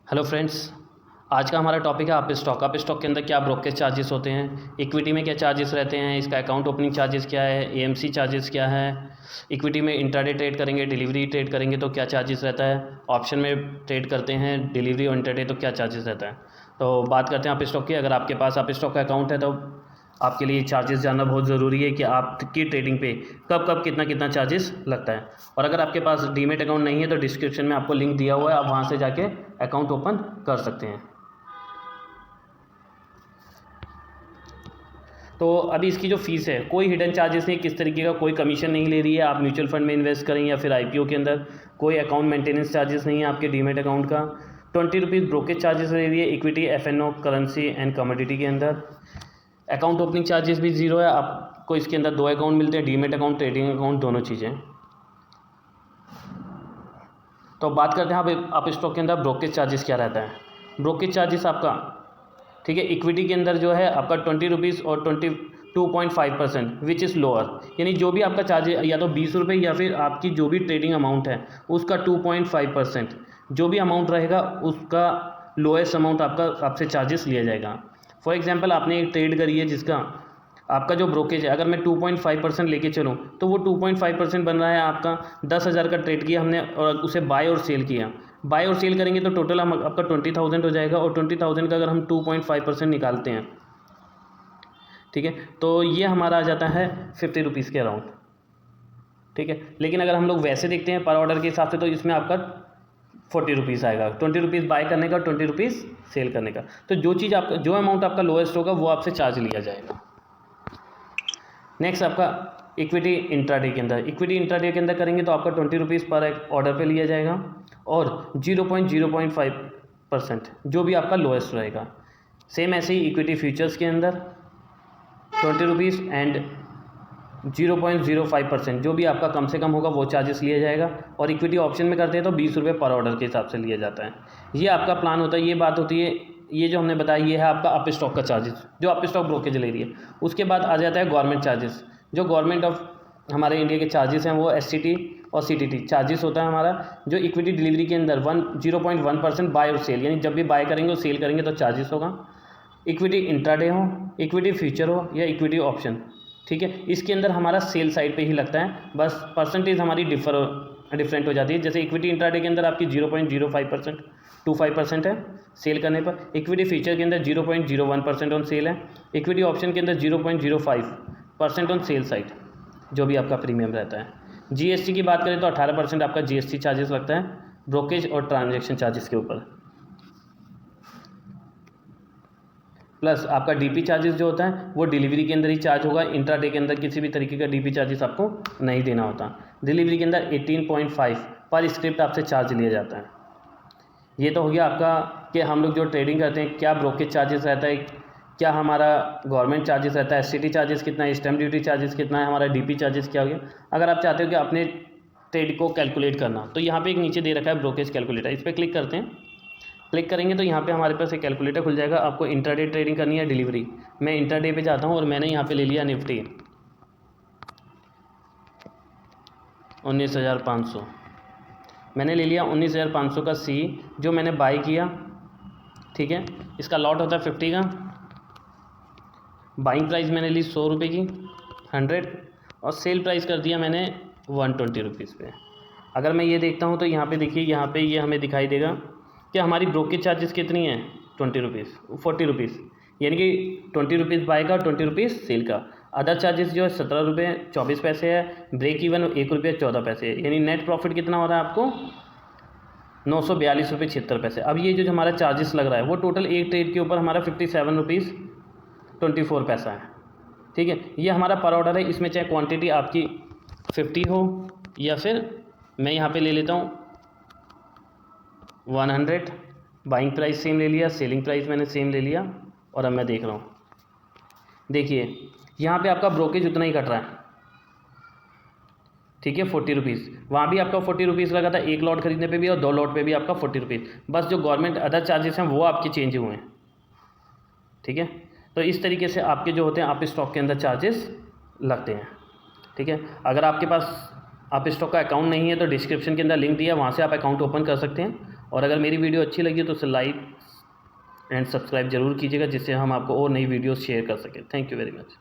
Hello friends, आज का हमारा टॉपिक है आप स्टॉक के अंदर क्या ब्रोकरेज चार्जेस होते हैं, इक्विटी में क्या चार्जेस रहते हैं, इसका अकाउंट ओपनिंग चार्जेस क्या है, एएमसी चार्जेस क्या है, इक्विटी में इंट्राडे ट्रेड करेंगे, डिलीवरी ट्रेड करेंगे तो क्या चार्जेस रहता है, ऑप्शन में ट्रेड करते हैं डिलीवरी और इंट्राडे तो क्या चार्जेस रहता है। तो बात करते हैं आप स्टॉक की। अगर आपके पास आप स्टॉक का अकाउंट है तो आपके लिए चार्जेस जानना बहुत ज़रूरी है कि आपकी ट्रेडिंग पे कब कब कितना कितना चार्जेस लगता है। और अगर आपके पास डीमेट अकाउंट नहीं है तो डिस्क्रिप्शन में आपको लिंक दिया हुआ है, आप वहाँ से जाके अकाउंट ओपन कर सकते हैं। तो अभी इसकी जो फीस है, कोई हिडन चार्जेस नहीं, किस तरीके का कोई कमीशन नहीं ले रही है। आप म्यूचुअल फंड में इन्वेस्ट करें या फिर आईपीओ के अंदर, कोई अकाउंट मेंटेनेंस चार्जेस नहीं है आपके डीमेट अकाउंट का। 20 रुपीज़ ब्रोकेज चार्जेस ले रही है equity, FNO, currency and commodity के अंदर। अकाउंट ओपनिंग चार्जेस भी ज़ीरो है। आपको इसके अंदर दो अकाउंट मिलते हैं, डीमेट अकाउंट, ट्रेडिंग अकाउंट, दोनों चीज़ें। तो बात करते हैं आप स्टॉक के अंदर ब्रोकेज चार्जेस क्या रहता है। ब्रोकेज चार्जेस आपका, ठीक है, इक्विटी के अंदर जो है आपका 20 रुपीज़ और 22.5% विच इज़ लोअर, यानी जो भी आपका चार्ज या तो 20 रुपये या फिर आपकी जो भी ट्रेडिंग अमाउंट है उसका 2.5% जो भी अमाउंट रहेगा उसका लोएस्ट अमाउंट आपसे चार्जेस लिया जाएगा। फॉर एग्जांपल आपने एक ट्रेड करी है जिसका आपका जो ब्रोकेज है, अगर मैं 2.5% लेके चलूँ तो वो 2.5% बन रहा है आपका 10,000 का ट्रेड किया हमने और उसे बाय और सेल किया। बाय और सेल करेंगे तो टोटल हम आपका 20,000 हो जाएगा और 20,000 का अगर हम 2.5% निकालते हैं, ठीक है, तो ये हमारा आ जाता है 50 रुपीज़ के अराउंड, ठीक है। लेकिन अगर हम लोग वैसे देखते हैं पर ऑर्डर के हिसाब से तो इसमें आपका 40 रुपीज़ आएगा, 20 रुपीज़ बाय करने का, 20 रुपीज़ सेल करने का। तो जो चीज़ आपका, जो अमाउंट आपका लोएस्ट होगा वो आपसे चार्ज लिया जाएगा। नेक्स्ट आपका इक्विटी इंट्राडे के अंदर, इक्विटी इंट्राडे के अंदर करेंगे तो आपका 20 रुपीज़ पर ऑर्डर पे लिया जाएगा और 0.05% जो भी आपका लोएस्ट रहेगा। सेम ऐसे ही इक्विटी फ्यूचर्स के अंदर 20 रुपीज़ एंड 0.05% जो भी आपका कम से कम होगा वो चार्जेस लिया जाएगा। और इक्विटी ऑप्शन में करते हैं तो 20 रुपये पर ऑर्डर के हिसाब से लिया जाता है। ये आपका प्लान होता है, ये बात होती है। ये जो हमने बताया ये है आपका अप स्टॉक का चार्जेस जो अप स्टॉक ब्रोकेज ले रही है। उसके बाद आ जाता है गवर्नमेंट चार्जेस। जो गवर्नमेंट ऑफ हमारे इंडिया के चार्जेस हैं वो एसटीटी और सीटीटी चार्जेस होता है हमारा। जो इक्विटी डिलीवरी के अंदर 0.1% बाय और सेल, यानी जब भी बाय करेंगे और सेल करेंगे तो चार्जेस होगा। इक्विटी इंट्राडे हो, इक्विटी फ्यूचर हो या इक्विटी ऑप्शन, ठीक है, इसके अंदर हमारा सेल साइड पे ही लगता है, बस परसेंटेज हमारी डिफरेंट हो जाती है। जैसे इक्विटी इंट्राडे के अंदर आपकी 0.05% 25% है सेल करने पर, इक्विटी फ्यूचर के अंदर 0.01% ऑन सेल है, इक्विटी ऑप्शन के अंदर 0.05% ऑन सेल साइड जो भी आपका प्रीमियम रहता है। जीएसटी की बात करें तो 18% आपका जीएसटी चार्जेस लगता है ब्रोकेज और ट्रांजेक्शन चार्जेस के ऊपर। प्लस आपका डीपी चार्जेस जो होता है वो डिलीवरी के अंदर ही चार्ज होगा, इंट्राडे के अंदर किसी भी तरीके का डीपी चार्जेस आपको नहीं देना होता। डिलीवरी के अंदर 18.5 पर स्क्रिप्ट आपसे चार्ज लिया जाता है। ये तो हो गया आपका कि हम लोग जो ट्रेडिंग करते हैं क्या ब्रोकेज चार्जेस रहता है, क्या हमारा गवर्नमेंट चार्जेस रहता है, एसटीटी चार्जेस कितना है, स्टैम्प ड्यूटी चार्जेस कितना है, हमारा डीपी चार्जेस क्या हो गया। अगर आप चाहते हो कि अपने ट्रेड को कैलकुलेट करना तो यहाँ पे एक नीचे दे रखा है ब्रोकेज कैलकुलेटर, इस पर क्लिक करते हैं। क्लिक करेंगे तो यहाँ पे हमारे पास एक कैलकुलेटर खुल जाएगा। आपको इंट्राडे ट्रेडिंग करनी है डिलीवरी, मैं इंट्राडे पे जाता हूँ और मैंने यहाँ पे ले लिया निफ्टी 19,500, मैंने ले लिया 19,500 का सी जो मैंने बाई किया, ठीक है। इसका लॉट होता है 50 का, बाइंग प्राइस मैंने ली 100 रुपये की 100 और सेल प्राइस कर दिया मैंने 120 रुपीज़ पे। अगर मैं ये देखता हूँ तो यहाँ पे देखिए, यहाँ पे ये हमें दिखाई देगा कि हमारी ब्रोकेज चार्जेस कितनी है 20 रुपीज़ 40 रुपीज़, यानी कि 20 रुपीज़ बाय का 20 रुपीज़ सेल का। अदर चार्जेस जो है 17 रुपये 24 पैसे है, ब्रेक इवन 1 रुपये 14 पैसे है, यानी नेट प्रॉफिट कितना हो रहा है आपको 942 रुपये 76 पैसे। अब ये जो हमारा चार्जेस लग रहा है वो टोटल एक ट्रेड के ऊपर हमारा 57 रुपीज़ 24 पैसा है, ठीक है। ये हमारा पर ऑर्डर है, इसमें चाहे क्वांटिटी आपकी 50 हो या फिर मैं यहाँ पे ले लेता हूँ 100, बाइंग प्राइस सेम ले लिया, सेलिंग प्राइस मैंने सेम ले लिया और अब मैं देख रहा हूँ, देखिए यहाँ पे आपका ब्रोकेज उतना ही कट रहा है, ठीक है, 40 रुपीज़। वहाँ भी आपका 40 रुपीज़ लगा था एक लॉट खरीदने पे भी और 2 लॉट पे भी आपका 40 रुपीज़, बस जो गवर्नमेंट अदर चार्जेस हैं वो आपके चेंज हुए हैं, ठीक है। तो इस तरीके से आपके जो होते हैं आप स्टॉक के अंदर चार्जेस लगते हैं, ठीक है। अगर आपके पास आप स्टॉक का अकाउंट नहीं है तो डिस्क्रिप्शन के अंदर लिंक दिया है, वहाँ से आप अकाउंट ओपन कर सकते हैं और अगर मेरी वीडियो अच्छी लगी तो उसे लाइक एंड सब्सक्राइब जरूर कीजिएगा, जिससे हम आपको और नई वीडियोस शेयर कर सकें। Thank you very much.